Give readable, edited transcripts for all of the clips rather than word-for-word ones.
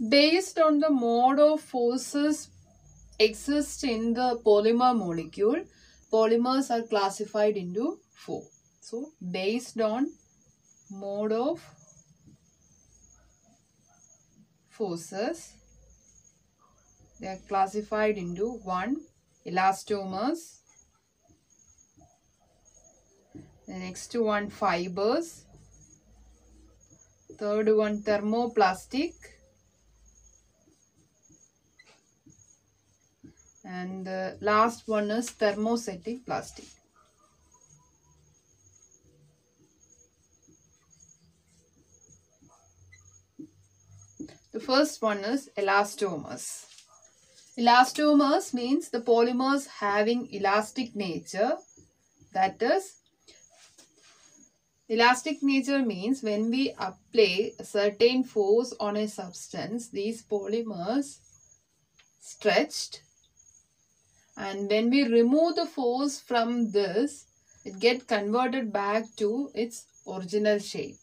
Based on the mode of forces exist in the polymer molecule, polymers are classified into 4. So, based on mode of forces, they are classified into 1. Elastomers, the next one fibers, third one thermoplastic, and the last one is thermosetting plastic. The first one is elastomers. Elastomers means the polymers having elastic nature. That is, elastic nature means when we apply a certain force on a substance, these polymers stretched, and when we remove the force from this, it gets converted back to its original shape.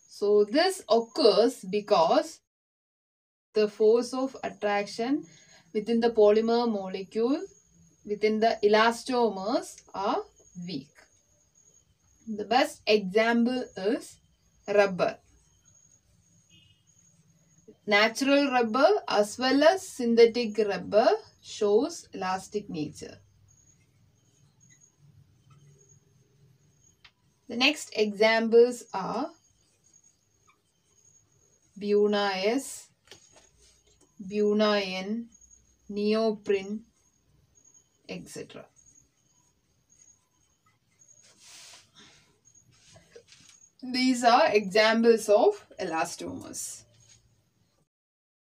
So this occurs because the force of attraction within the polymer molecule within the elastomers are weak. The best example is rubber. Natural rubber as well as synthetic rubber shows elastic nature. The next examples are Buna-S, Buna-N, neoprene, etc. These are examples of elastomers.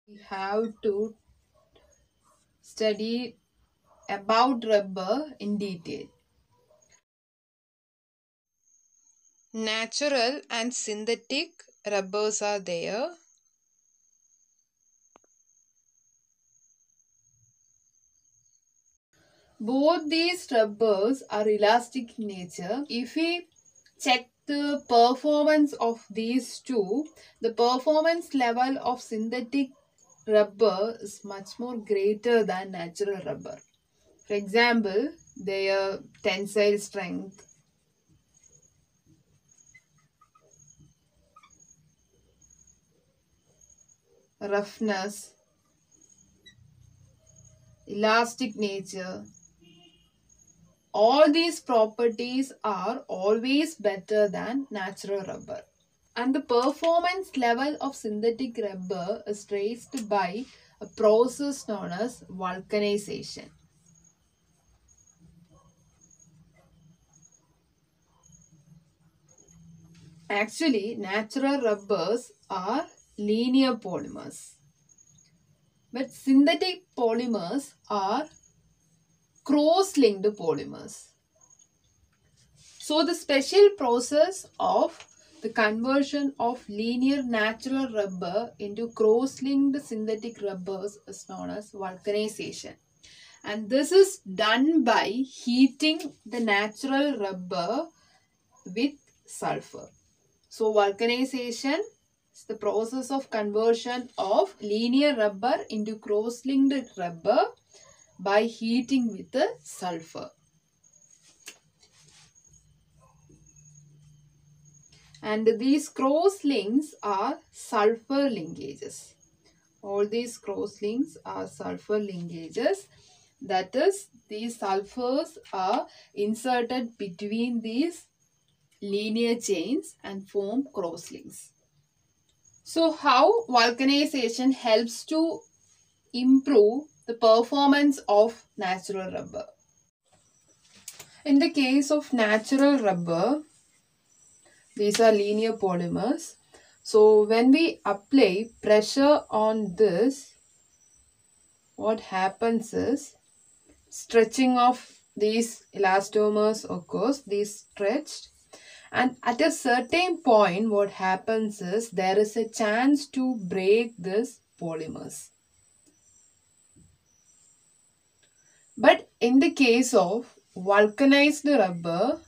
We have to study about rubber in detail. Natural and synthetic rubbers are there. Both these rubbers are elastic in nature. If we check the performance of these two, the performance level of synthetic rubber is much more greater than natural rubber. For example, their tensile strength, roughness, elastic nature, all these properties are always better than natural rubber. And the performance level of synthetic rubber is raised by a process known as vulcanization. Actually, natural rubbers are linear polymers, but synthetic polymers are cross-linked polymers. So the special process of the conversion of linear natural rubber into cross-linked synthetic rubbers is known as vulcanization. And this is done by heating the natural rubber with sulfur. So vulcanization is the process of conversion of linear rubber into cross-linked rubber by heating with the sulfur. And these cross links are sulfur linkages. All these cross links are sulfur linkages. That is, these sulfurs are inserted between these linear chains and form cross links. So how vulcanization helps to improve the performance of natural rubber? In the case of natural rubber, these are linear polymers. So when we apply pressure on this, what happens is stretching of these elastomers occurs, these stretched, and at a certain point what happens is there is a chance to break this polymers. But in the case of vulcanized rubber,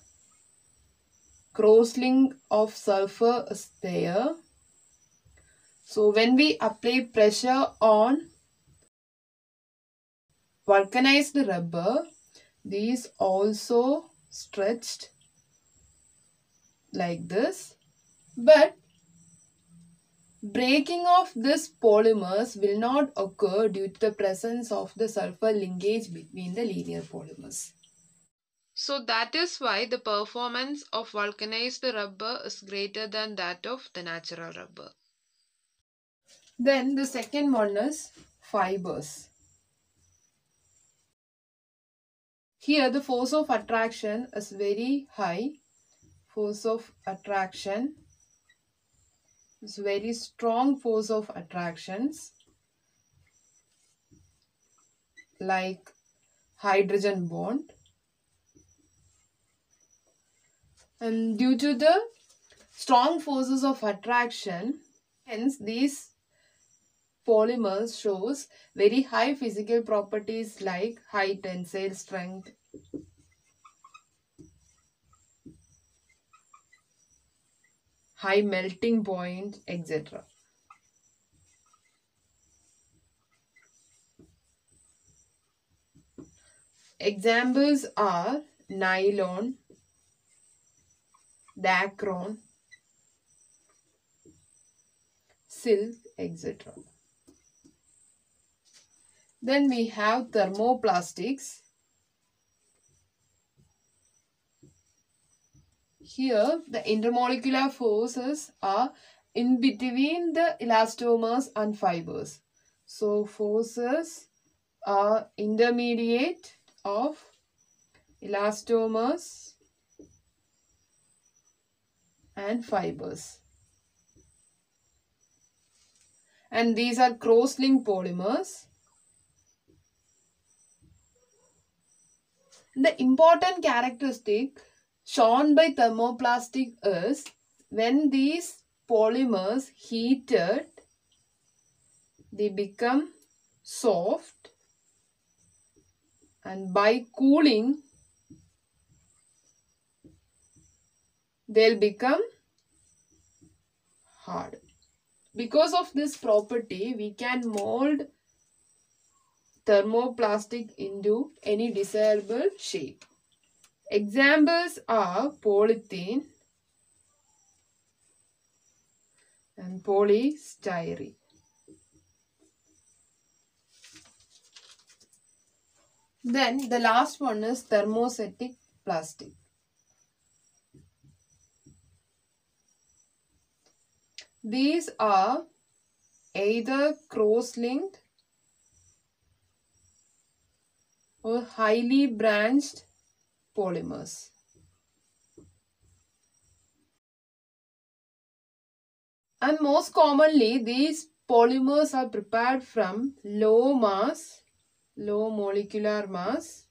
cross-link of sulfur is there. So when we apply pressure on vulcanized rubber, these also stretched like this. But breaking of these polymers will not occur due to the presence of the sulfur linkage between the linear polymers. So that is why the performance of vulcanized rubber is greater than that of the natural rubber. Then the second one is fibers. Here the force of attraction is very high. Force of attraction is very strong force of attractions like hydrogen bond. And due to the strong forces of attraction, hence these polymers shows very high physical properties like high tensile strength, high melting point, etc. Examples are nylon, dacron, silk, etc. Then we have thermoplastics. Here the intermolecular forces are in between the elastomers and fibers. So forces are intermediate of elastomers and fibers. And these are cross-linked polymers. The important characteristic shown by thermoplastic is when these polymers heated, they become soft, and by cooling they'll become hard. Because of this property, we can mold thermoplastic into any desirable shape. Examples are polythene and polystyrene. Then the last one is thermosetting plastic. These are either cross-linked or highly branched polymers. And most commonly, these polymers are prepared from low molecular mass,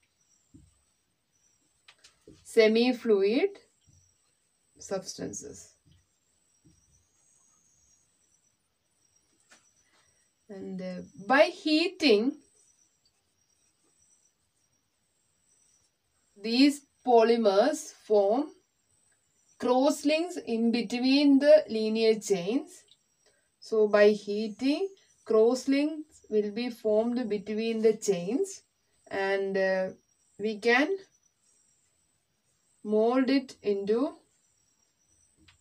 semi-fluid substances. And by heating, these polymers form cross-links in between the linear chains. So by heating, cross-links will be formed between the chains, and we can mold it into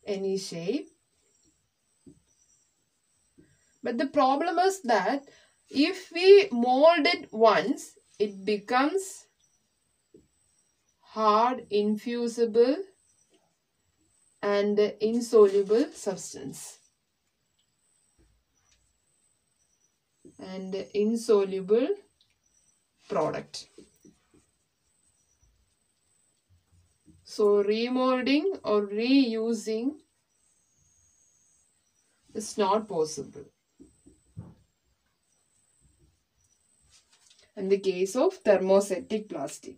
any shape. But the problem is that if we mold it once, it becomes hard, infusible and insoluble substance. And insoluble product. So remolding or reusing is not possible. In the case of thermosetting plastic.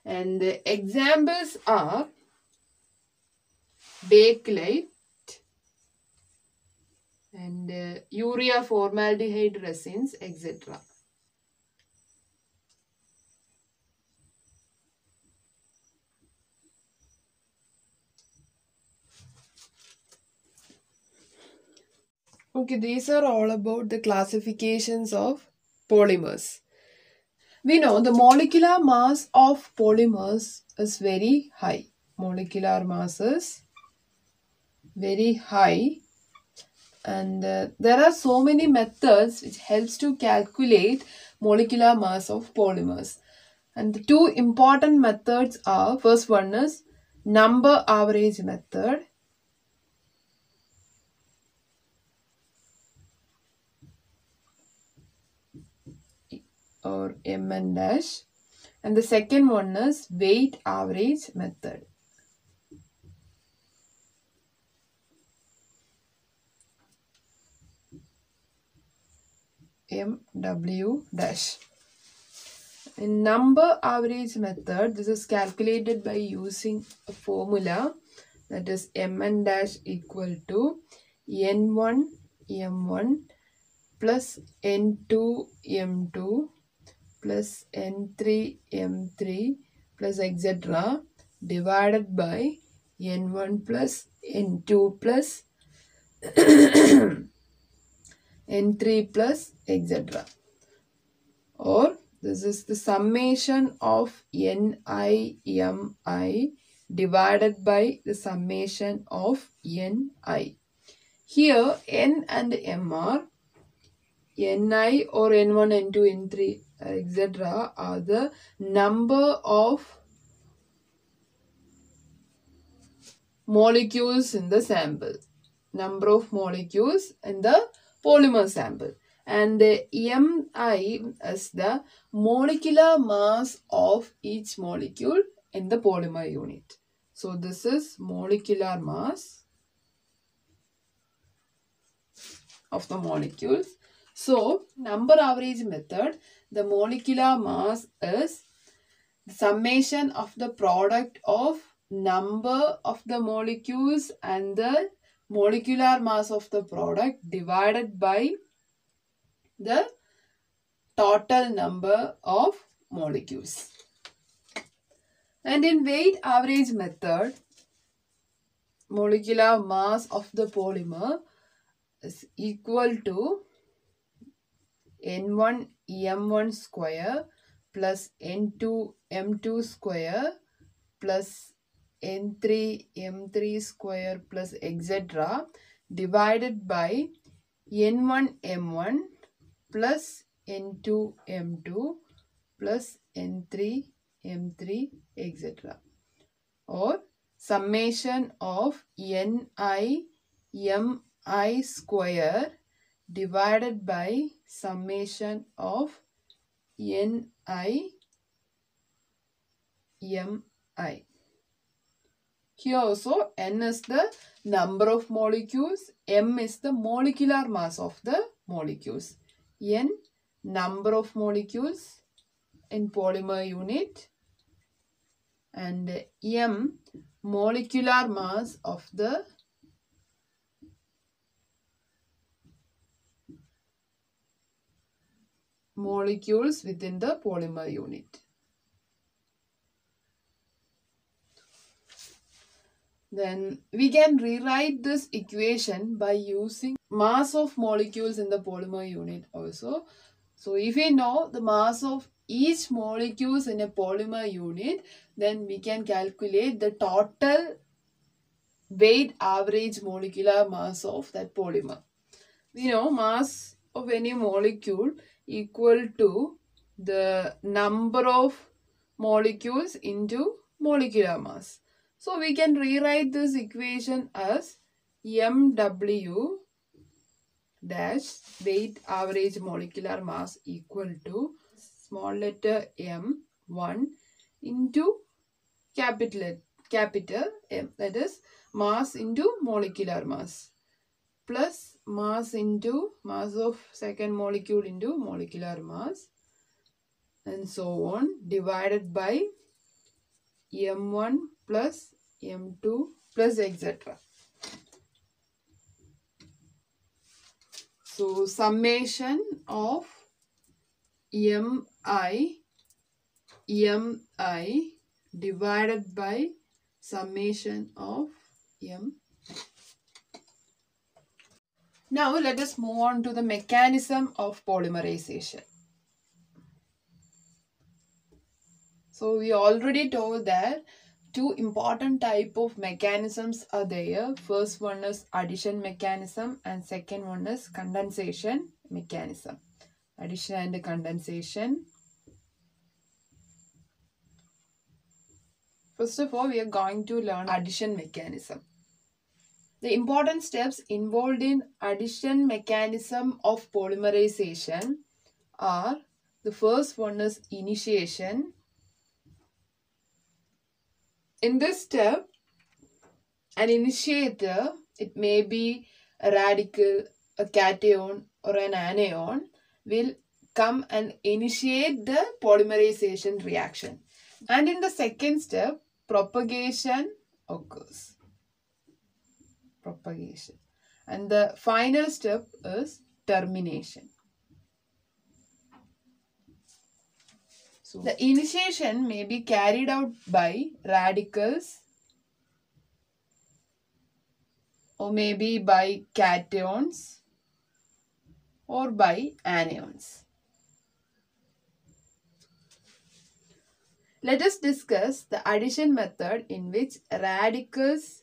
And the examples are bakelite and urea formaldehyde resins, etc. Okay, these are all about the classifications of polymers. We know the molecular mass of polymers is very high. Molecular mass is very high, and there are so many methods which helps to calculate molecular mass of polymers. And the two important methods are, first one is number average method, or MN dash, and the second one is weight average method, MW dash. In number average method, this is calculated by using a formula, that is Mn dash equal to N1 M1 plus N2 M2 plus N3 M3 plus etc. divided by N1 plus N2 plus N3 plus etc. Or this is the summation of Ni Mi divided by the summation of Ni. Here N and M are Ni or N1, N2, N3 etc. are the number of molecules in the sample. Number of molecules in the polymer sample. And the Mi is the molecular mass of each molecule in the polymer unit. So this is molecular mass of the molecules. So number average method, the molecular mass is the summation of the product of number of the molecules and the molecular mass of the product divided by the total number of molecules. And in weight average method, molecular mass of the polymer is equal to N1 M1 square plus N2 M2 square plus N3 M3 square plus etc. divided by N1 M1 plus N2 M2 plus N3 M3 etc. or summation of Ni Mi square divided by summation of Ni Mi. Here also N is the number of molecules, M is the molecular mass of the molecules. N, number of molecules in polymer unit, and M, molecular mass of the molecules within the polymer unit. Then we can rewrite this equation by using mass of molecules in the polymer unit also. So if we know the mass of each molecules in a polymer unit, then we can calculate the total weight average molecular mass of that polymer. We know mass of any molecule equal to the number of molecules into molecular mass. So we can rewrite this equation as MW dash weight average molecular mass equal to small letter M1 into capital M, that is mass into molecular mass, plus mass into mass of second molecule into molecular mass, and so on, divided by M1 plus M2 plus etc. So summation of Mi divided by summation of M. Now let us move on to the mechanism of polymerization. So we already told that two important type of mechanisms are there. First one is addition mechanism and second one is condensation mechanism. Addition and condensation. First of all, we are going to learn addition mechanism. The important steps involved in addition mechanism of polymerization are, the first one is initiation. In this step, an initiator, it may be a radical, a cation or an anion, will come and initiate the polymerization reaction. And in the second step, propagation occurs. Propagation. And the final step is termination. So the initiation may be carried out by radicals or maybe by cations or by anions. Let us discuss the addition method in which radicals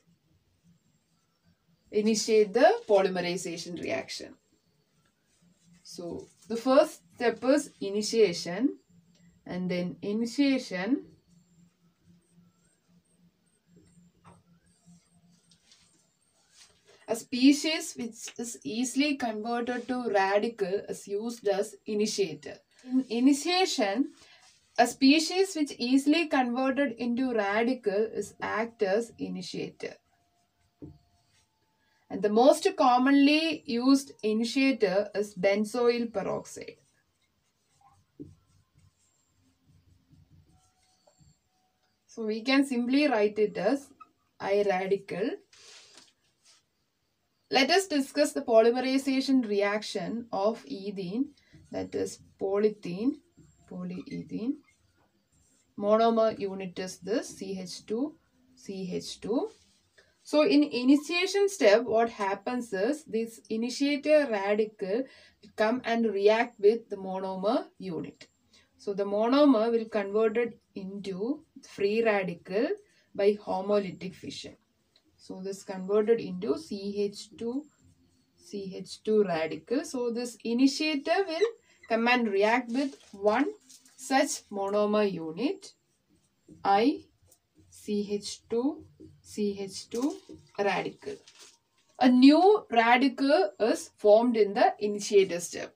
initiate the polymerization reaction. So the first step is initiation, and then initiation a species which is easily converted to radical is used as initiator. In initiation, a species which easily converted into radical is act as initiator. And the most commonly used initiator is benzoyl peroxide. So we can simply write it as I radical. Let us discuss the polymerization reaction of ethene, that is polyethene. Monomer unit is this CH2, CH2. So in initiation step, what happens is this initiator radical will come and react with the monomer unit. So the monomer will convert it into free radical by homolytic fission. So this converted into CH2 radical. So this initiator will come and react with one such monomer unit, I CH2 radical. A new radical is formed in the initiator step.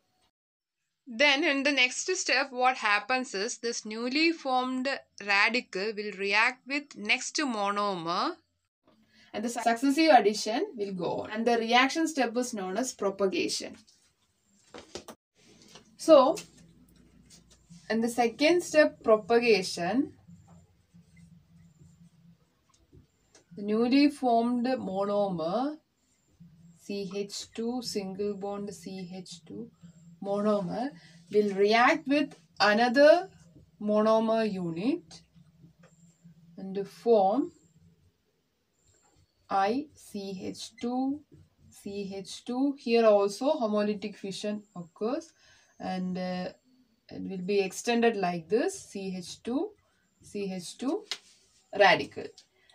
Then in the next step, what happens is this newly formed radical will react with next monomer and the successive addition will go on. And the reaction step is known as propagation. So, in the second step, propagation, the newly formed monomer CH2 single bond CH2 monomer will react with another monomer unit and form ICH2. Here also homolytic fission occurs and it will be extended like this, CH2 radical.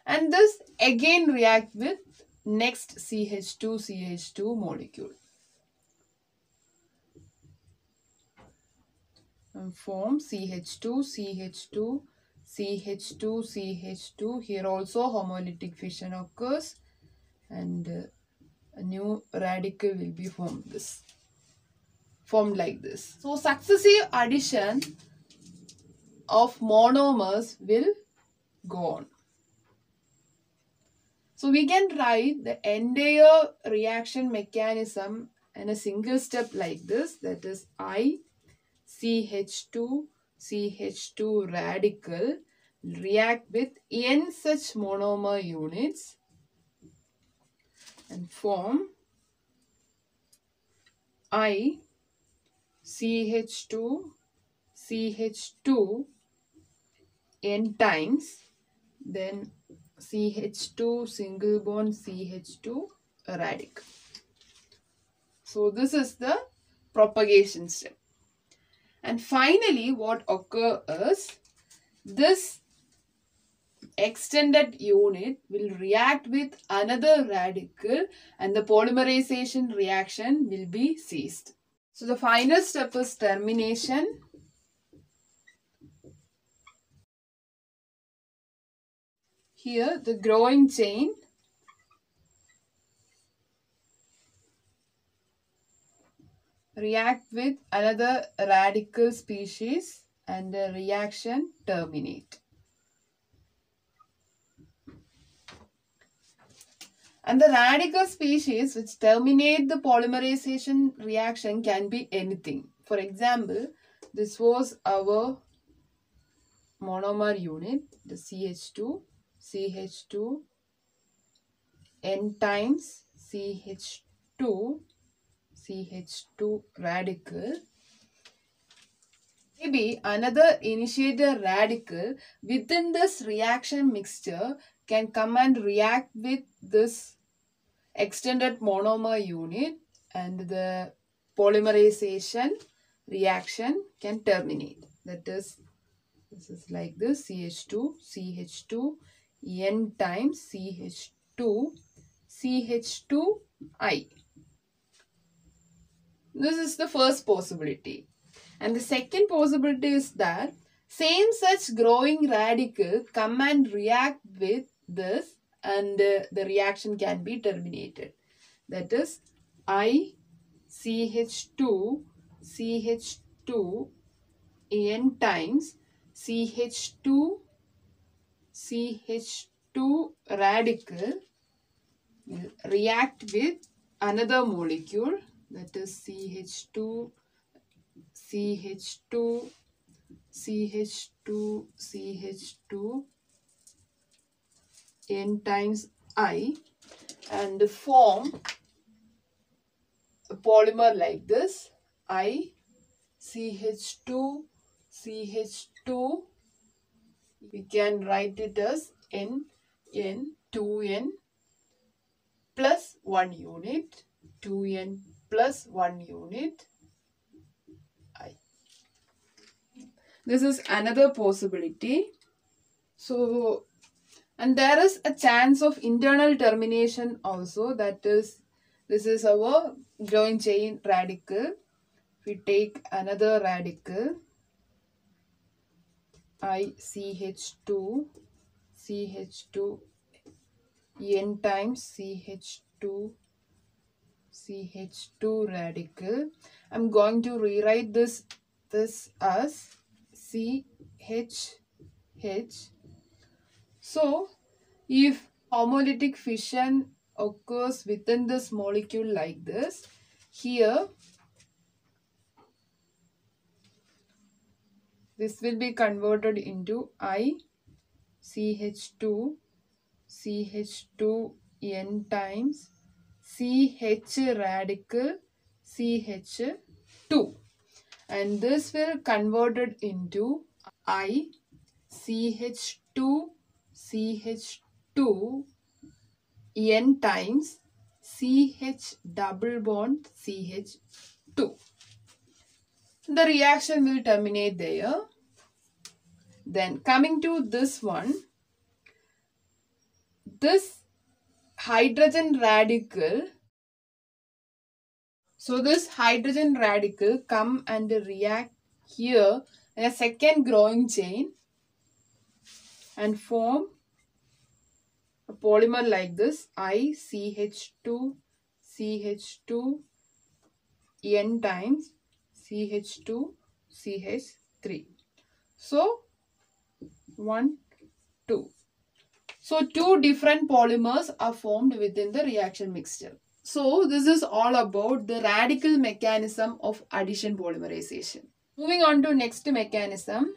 And this again react with next CH2 molecule and form CH2. Here also homolytic fission occurs and a new radical will be formed like this. So successive addition of monomers will go on. So we can write the entire reaction mechanism in a single step like this, that is CH2 radical react with n such monomer units and form CH2 n times, then CH2 single bond CH2 radical. So this is the propagation step. And finally, what occurs is this extended unit will react with another radical and the polymerization reaction will be ceased. So the final step is termination. Here the growing chain react with another radical species and the reaction terminate. And the radical species which terminate the polymerization reaction can be anything. For example, this was our monomer unit, the CH2, CH2, N times CH2, CH2 radical. Maybe another initiator radical within this reaction mixture can come and react with this extended monomer unit and the polymerization reaction can terminate. That is, this is like this, CH2, CH2, N times CH2, CH2I. This is the first possibility. And the second possibility is that same such growing radical come and react with this and the reaction can be terminated. That is CH2, CH2 N times CH2, CH2 radical will react with another molecule, that is CH2, CH2, CH2, CH2 N times I and form a polymer like this, I, CH2, CH2, we can write it as N, 2N plus 1 unit, 2N plus 1 unit, I. This is another possibility. So, and there is a chance of internal termination also, that is, this is our growing chain radical. We take another radical, ICH2, CH2, N times CH2, CH2 radical. I'm going to rewrite this as CHH. So, if homolytic fission occurs within this molecule like this, here this will be converted into ICH2, CH2 N times CH radical CH2, and this will converted into ICH2, CH2 N times CH double bond CH2. The reaction will terminate there. Then coming to this one, this hydrogen radical, so this hydrogen radical come and react here in a second growing chain and form a polymer like this, ICH2, CH2 N times CH2 CH3. So 1, 2. So two different polymers are formed within the reaction mixture. So this is all about the radical mechanism of addition polymerization. Moving on to next mechanism,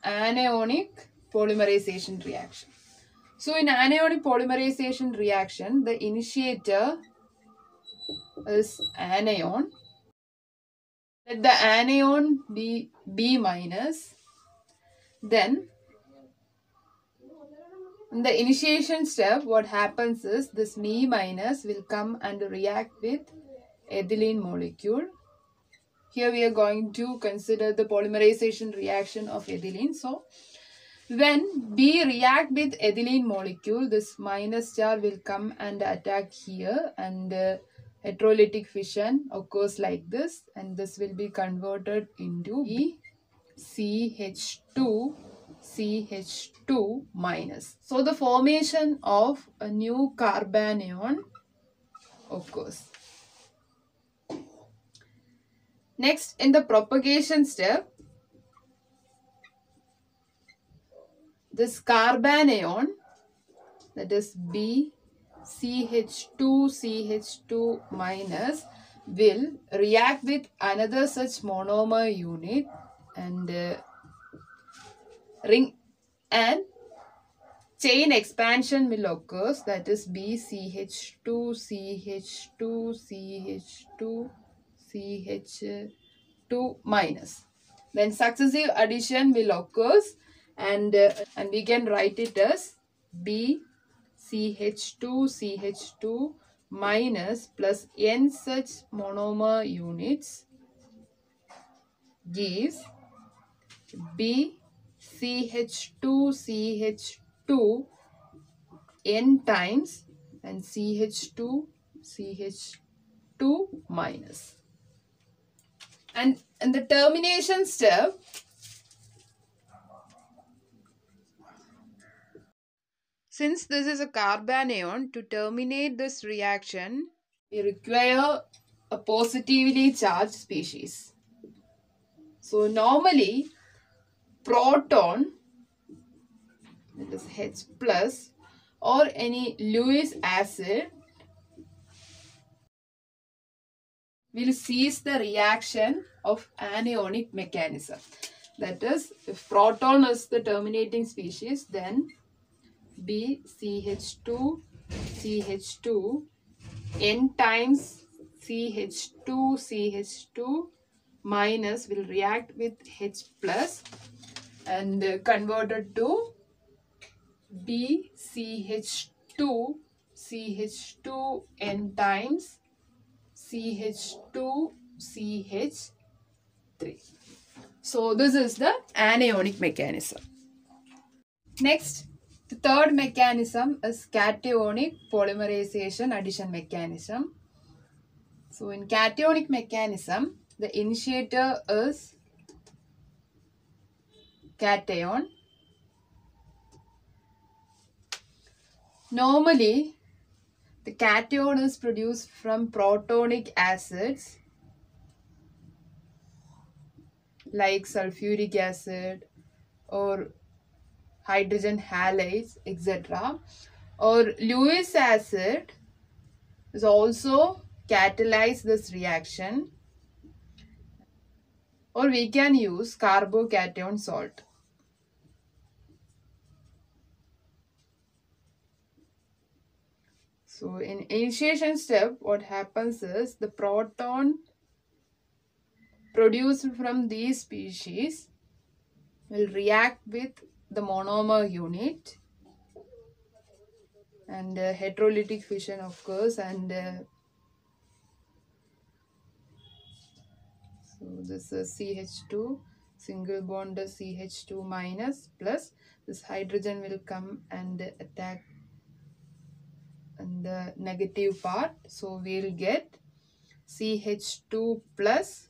anionic polymerization reaction. So in anionic polymerization reaction, the initiator is anion. Let the anion be B minus. Then in the initiation step, what happens is this B minus will come and react with ethylene molecule. Here we are going to consider the polymerization reaction of ethylene. So when B react with ethylene molecule, this minus charge will come and attack here, and electrolytic fission occurs like this, and this will be converted into CH2 CH2 minus. So the formation of a new carbanion occurs. Next, in the propagation step, this carbanion, that is B CH2 minus, will react with another such monomer unit and ring and chain expansion will occur, that is BCH2 minus. Then successive addition will occur, and we can write it as BCH2 minus plus n such monomer units gives BCH2 n times and CH2 minus. And in the termination step, since this is a carbanion, to terminate this reaction, we require a positively charged species. So normally, proton, that is H plus, or any Lewis acid will cease the reaction of anionic mechanism. That is, if proton is the terminating species, then BCH2 n times CH2 minus will react with H plus and converted to BCH2 n times CH2 So this is the anionic mechanism. Next, the third mechanism is cationic polymerization addition mechanism. So in cationic mechanism, the initiator is cation. Normally, the cation is produced from protonic acids like sulfuric acid or hydrogen halides, etc. Or Lewis acid is also catalyze this reaction, or we can use carbocation salt. So in initiation step, what happens is the proton produced from these species will react with the monomer unit, and heterolytic fission occurs, and so this is CH2, single bond CH2 minus, plus this hydrogen will come and attack in the negative part. So we'll get CH2 plus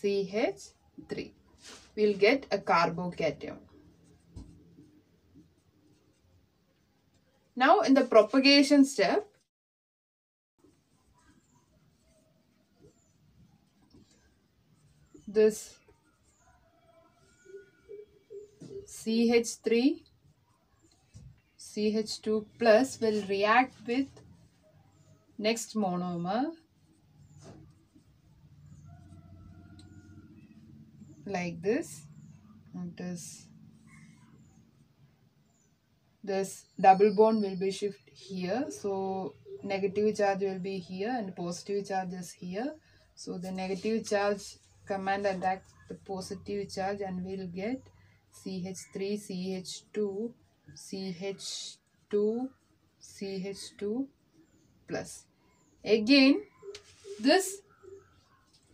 CH3. We'll get a carbocation. Now in the propagation step, this CH3 CH2 plus will react with next monomer like this. It is this double bond will be shifted here, so negative charge will be here and positive charge is here. So the negative charge come and attack the positive charge, and we'll get CH3 CH2 plus. Again this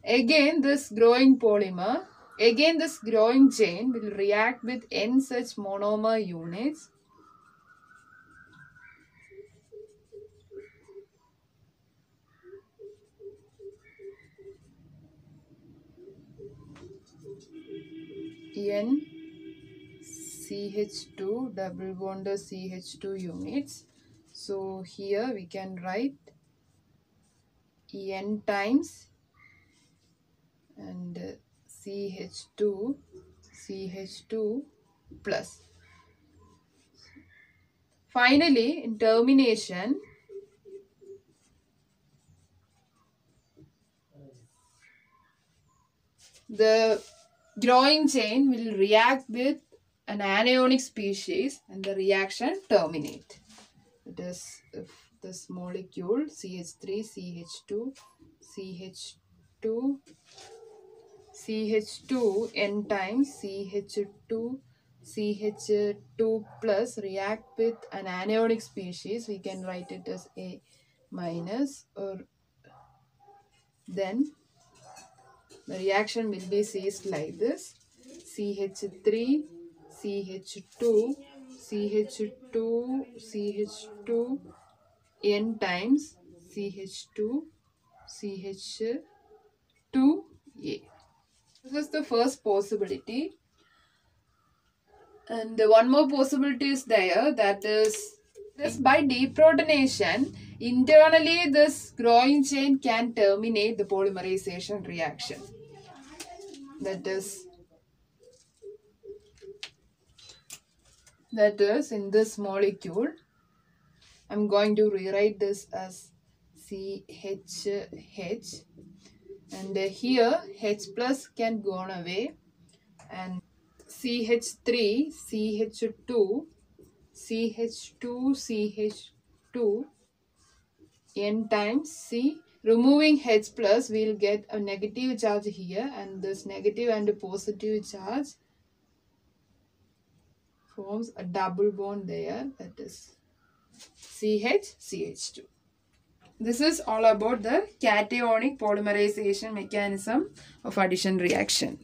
again this growing polymer, again this growing chain will react with n such monomer units. N CH2 double bond CH2 units. So here we can write N times and CH2 plus. Finally, in termination, the growing chain will react with an anionic species and the reaction terminate. It is if this molecule CH3, CH2 N times CH2 plus react with an anionic species, we can write it as A minus, or then the reaction will be ceased like this: CH3, CH2 N times CH2A. This is the first possibility. And one more possibility is there, that is this by deprotonation, internally this growing chain can terminate the polymerization reaction. That is in this molecule, I'm going to rewrite this as CH, and here H plus can go away, and CH3, CH2 N times C. Removing H plus, we will get a negative charge here, and this negative and positive charge forms a double bond there, that is CH2. This is all about the cationic polymerization mechanism of addition reaction.